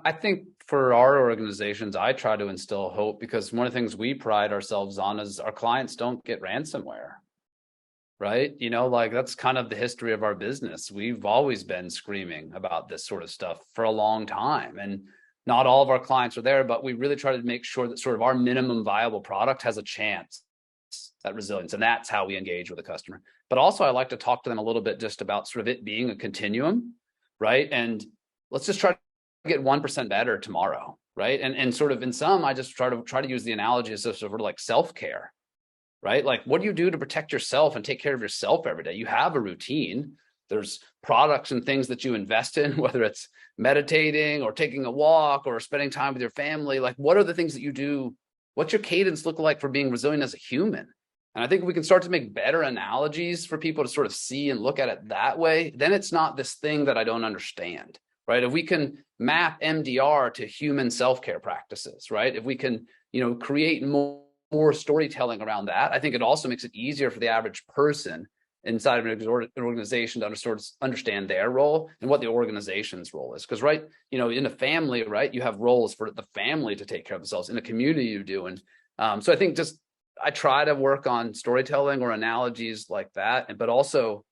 I think for our organizations, I try to instill hope, because one of the things we pride ourselves on is our clients don't get ransomware, right? Like that's kind of the history of our business. We've always been screaming about this sort of stuff for a long time, and not all of our clients are there, but we really try to make sure that sort of our minimum viable product has a chance at resilience. And that's how we engage with the customer. But also I like to talk to them a little bit just about sort of it being a continuum, right? And let's just try to get 1% better tomorrow, right? And sort of in some, I just try to use the analogy as sort of like self-care, right? Like, what do you do to protect yourself and take care of yourself every day? You have a routine. There's products and things that you invest in, whether it's meditating or taking a walk or spending time with your family. Like, what are the things that you do? What's your cadence look like for being resilient as a human? And I think we can start to make better analogies for people to sort of see and look at it that way. Then it's not this thing that I don't understand, right? If we can map MDR to human self-care practices, right? If we can, create more storytelling around that, I think it also makes it easier for the average person inside of an organization to understand their role and what the organization's role is. Because, right, in a family, right, you have roles for the family to take care of themselves. In a community, you do. And so I think I try to work on storytelling or analogies like that, but also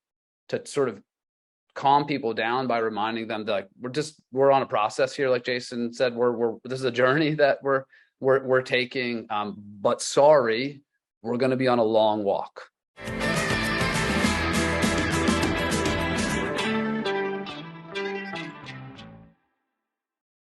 to sort of calm people down by reminding them that, like, we're on a process here. Like Jason said, this is a journey that we're taking, but sorry, we're going to be on a long walk.